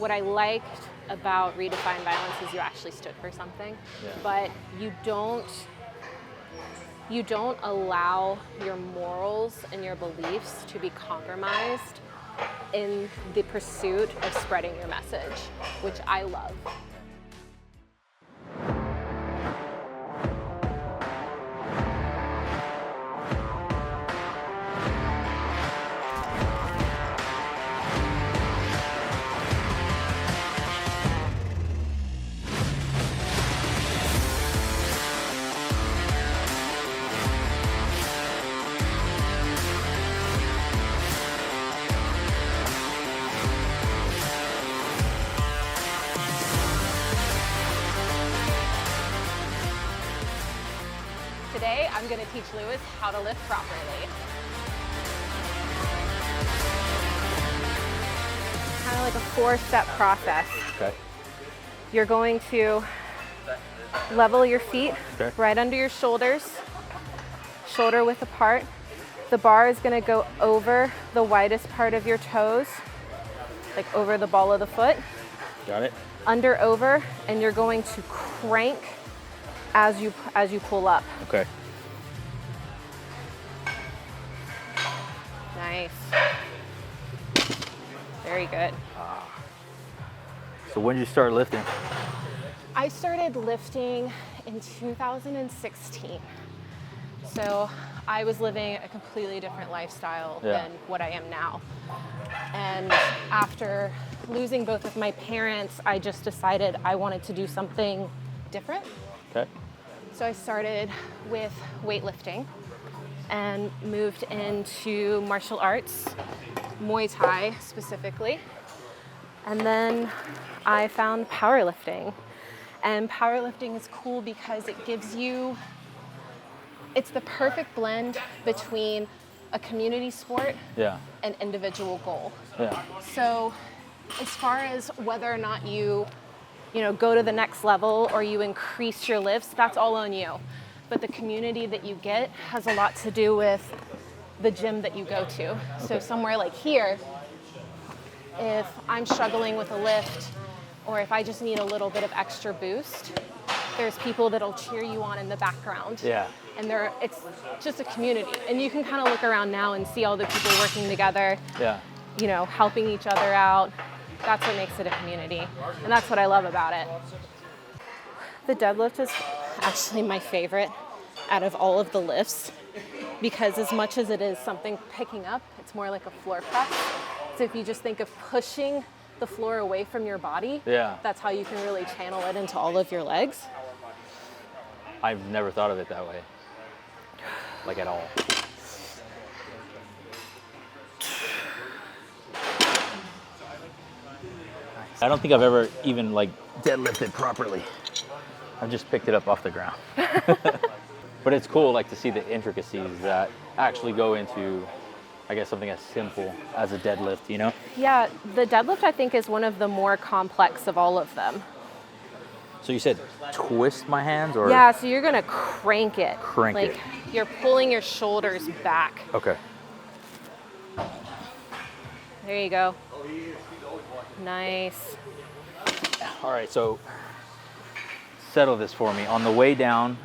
what I liked about Redefine Violence is you actually stood for something, but you don't allow your morals and your beliefs to be compromised in the pursuit of spreading your message, which I love. Today, I'm going to teach Lewis how to lift properly. Kind of like a 4-step process. Okay. You're going to level your feet right under your shoulders, shoulder width apart. The bar is going to go over the widest part of your toes, like over the ball of the foot. Got it. Under, over, and you're going to crank as you pull up. Okay. Nice. Very good. So when did you start lifting? I started lifting in 2016. So I was living a completely different lifestyle than what I am now. And after losing both of my parents, I just decided I wanted to do something different. Okay. So I started with weightlifting and moved into martial arts, Muay Thai specifically. And then I found powerlifting. And powerlifting is cool because it gives you, it's the perfect blend between a community sport and individual goal. Yeah. So as far as whether or not you go to the next level or you increase your lifts, that's all on you. But the community that you get has a lot to do with the gym that you go to. So somewhere like here, if I'm struggling with a lift or if I just need a little bit of extra boost, there's people that'll cheer you on in the background. Yeah. And it's just a community. And you can kind of look around now and see all the people working together, helping each other out. That's what makes it a community. And that's what I love about it. The deadlift is actually my favorite out of all of the lifts because as much as it is something picking up, it's more like a floor press. So if you just think of pushing the floor away from your body, that's how you can really channel it into all of your legs. I've never thought of it that way, like at all. I don't think I've ever even like deadlifted properly. I've just picked it up off the ground. But it's cool like to see the intricacies that actually go into, I guess, something as simple as a deadlift, you know? Yeah, the deadlift I think is one of the more complex of all of them. So you said twist my hands or? Yeah, so you're gonna crank it. Crank it. Like you're pulling your shoulders back. Okay. There you go. Nice. All right, so settle this for me. On the way down,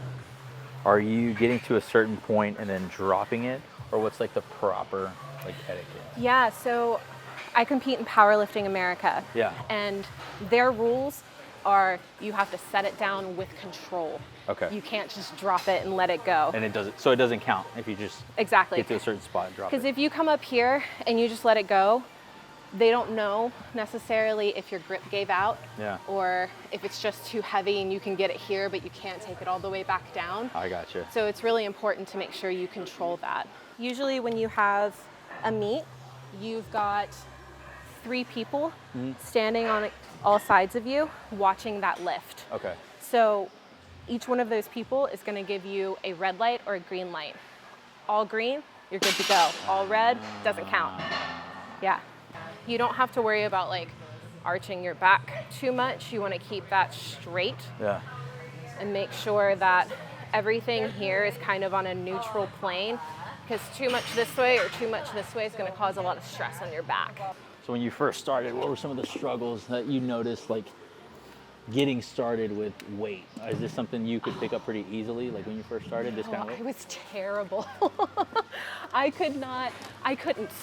are you getting to a certain point and then dropping it? Or what's like the proper like etiquette? Yeah, so I compete in Powerlifting America. Yeah. And their rules are you have to set it down with control. Okay. You can't just drop it and let it go. And it doesn't count if you just get to a certain spot and drop it. Because if you come up here and you just let it go, they don't know necessarily if your grip gave out or if it's just too heavy and you can get it here, but you can't take it all the way back down. I gotcha. So it's really important to make sure you control that. Usually when you have a meet, you've got 3 people standing on all sides of you watching that lift. Okay. So each one of those people is going to give you a red light or a green light. All green, you're good to go. All red, doesn't count. Yeah. You don't have to worry about like arching your back too much. You want to keep that straight and make sure that everything here is kind of on a neutral plane because too much this way or too much this way is going to cause a lot of stress on your back. So when you first started, what were some of the struggles that you noticed, like getting started with weight? Is this something you could pick up pretty easily, like when you first started, this kind of weight? It was terrible. I couldn't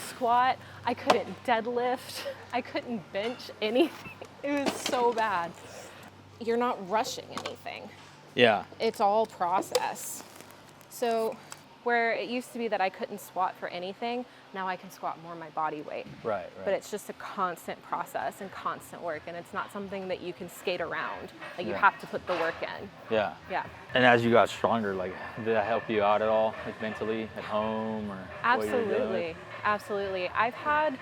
squat, I couldn't deadlift, I couldn't bench anything. It was so bad. You're not rushing anything. Yeah. It's all process. So where it used to be that I couldn't squat for anything, now I can squat more my body weight. Right. But it's just a constant process and constant work, and it's not something that you can skate around. Like you have to put the work in. Yeah. Yeah. And as you got stronger, like did that help you out at all, like mentally at home or what you were doing? Absolutely. Absolutely. I've had,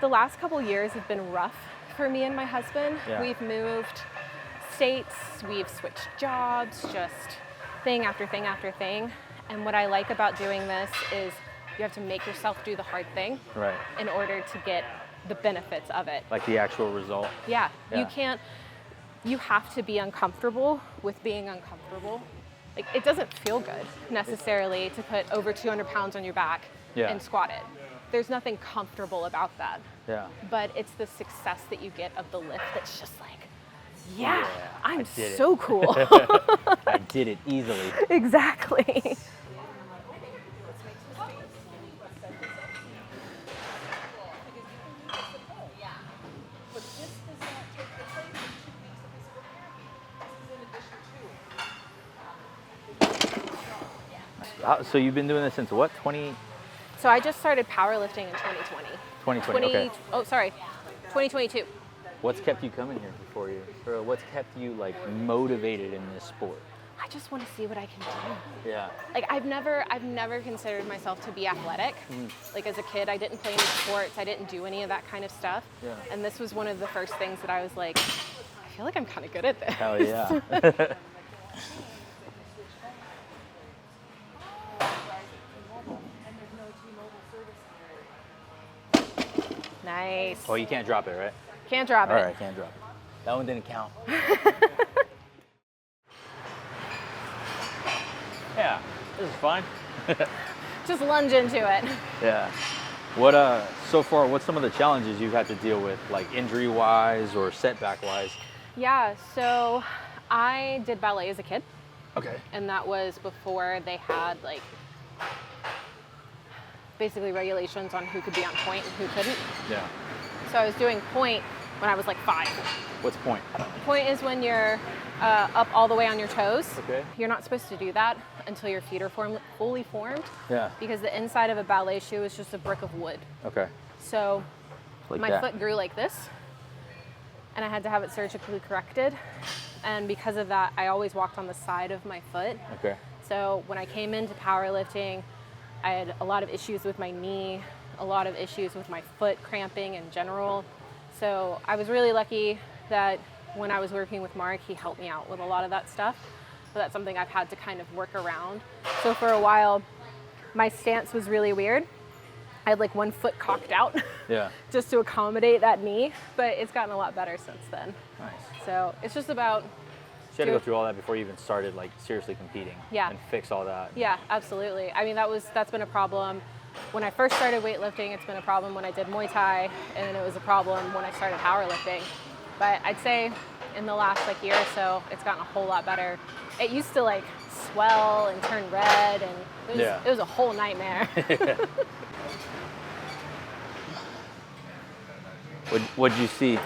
the last couple years have been rough for me and my husband. Yeah. We've moved states, we've switched jobs, just thing after thing after thing. And what I like about doing this is you have to make yourself do the hard thing in order to get the benefits of it. Like the actual result. Yeah. You have to be uncomfortable with being uncomfortable. Like it doesn't feel good necessarily to put over 200 pounds on your back and squat it. There's nothing comfortable about that. Yeah. But it's the success that you get of the lift that's just like, I'm did so it. cool. I did it easily. Exactly. So you've been doing this since what, 20? So I just started powerlifting in 2020. 2020, okay. Oh, sorry, 2022. What's kept you coming here before you? Or what's kept you like motivated in this sport? I just want to see what I can do. Yeah. Like I've never considered myself to be athletic. Like as a kid, I didn't play any sports. I didn't do any of that kind of stuff. Yeah. And this was one of the first things that I was like, I feel like I'm kind of good at this. Hell yeah. Nice. Oh, you can't drop it, right? Can't drop it. All right, can't drop it. That one didn't count. Yeah, this is fine. Just lunge into it. Yeah. What so far, what's some of the challenges you've had to deal with, like injury-wise or setback-wise? Yeah, so I did ballet as a kid. Okay. And that was before they had like basically regulations on who could be on point and who couldn't. Yeah. So I was doing point when I was like 5. What's point? Point is when you're up all the way on your toes. Okay. You're not supposed to do that until your feet are fully formed. Yeah. Because the inside of a ballet shoe is just a brick of wood. Okay. So Like my that. foot grew like this, and I had to have it surgically corrected. And because of that, I always walked on the side of my foot. Okay. So when I came into powerlifting, I had a lot of issues with my knee, a lot of issues with my foot cramping in general. So I was really lucky that when I was working with Mark, he helped me out with a lot of that stuff. So that's something I've had to kind of work around. So for a while, my stance was really weird. I had like one foot cocked out just to accommodate that knee, but it's gotten a lot better since then. Nice. So it's just about... So you had to go through all that before you even started like seriously competing and fix all that. Yeah, absolutely. I mean, that's been a problem. When I first started weightlifting, it's been a problem when I did Muay Thai, and it was a problem when I started powerlifting. But I'd say in the last like year or so, it's gotten a whole lot better. It used to like swell and turn red, and it was a whole nightmare. What'd you see?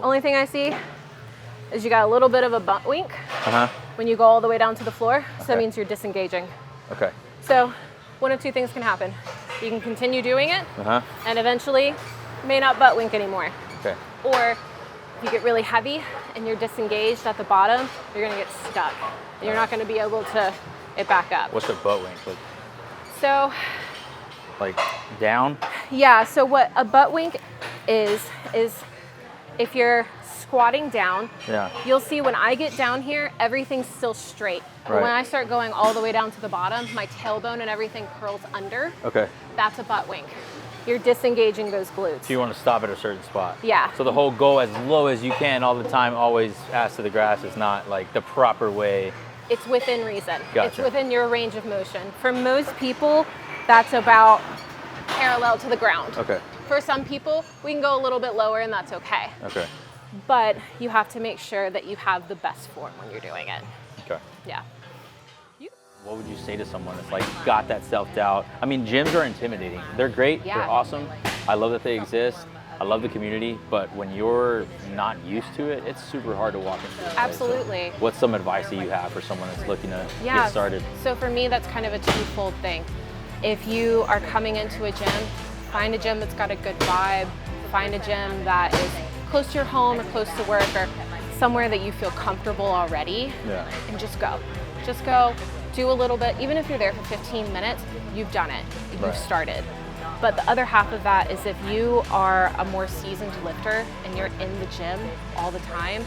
Only thing I see is you got a little bit of a butt wink when you go all the way down to the floor. So that means you're disengaging. Okay. So one of two things can happen. You can continue doing it, and eventually you may not butt wink anymore. Okay. Or if you get really heavy and you're disengaged at the bottom, you're gonna get stuck. And you're not gonna be able to it back up. What's a butt wink? Like, so, like down? Yeah, so what a butt wink is if you're squatting down, you'll see when I get down here, everything's still straight. But when I start going all the way down to the bottom, my tailbone and everything curls under. Okay. That's a butt wink. You're disengaging those glutes. So you want to stop at a certain spot. Yeah. So the whole go as low as you can all the time, always ass to the grass, is not like the proper way. It's within reason. Gotcha. It's within your range of motion. For most people, that's about parallel to the ground. Okay. For some people, we can go a little bit lower and that's okay. Okay. But you have to make sure that you have the best form when you're doing it. Okay. Yeah. What would you say to someone that's like got that self-doubt? I mean, gyms are intimidating. They're great, Yeah. they're awesome. I love that they exist. I love the community, but when you're not used to it, it's super hard to walk into it. Absolutely. So what's some advice that you have for someone that's looking to get started? So for me, that's kind of a twofold thing. If you are coming into a gym, find a gym that's got a good vibe, find a gym that is close to your home or close to work or somewhere that you feel comfortable already, and just go. Just go, do a little bit. Even if you're there for 15 minutes, you've done it, you've started. But the other half of that is if you are a more seasoned lifter and you're in the gym all the time,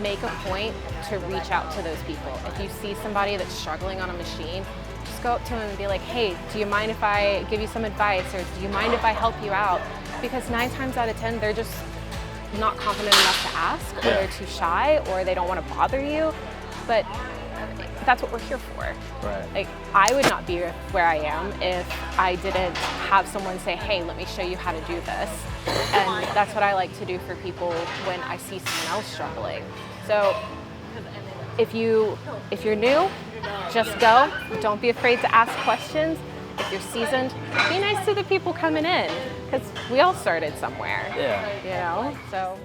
make a point to reach out to those people. If you see somebody that's struggling on a machine, just go up to them and be like, hey, do you mind if I give you some advice, or do you mind if I help you out? Because 9 times out of 10, they're just not confident enough to ask, or they're too shy, or they don't want to bother you. But that's what we're here for. Right. Like, I would not be where I am if I didn't have someone say, hey, let me show you how to do this. And that's what I like to do for people when I see someone else struggling. So if you're new, just go. Don't be afraid to ask questions. If you're seasoned, be nice to the people coming in, because we all started somewhere. Yeah. You know, so.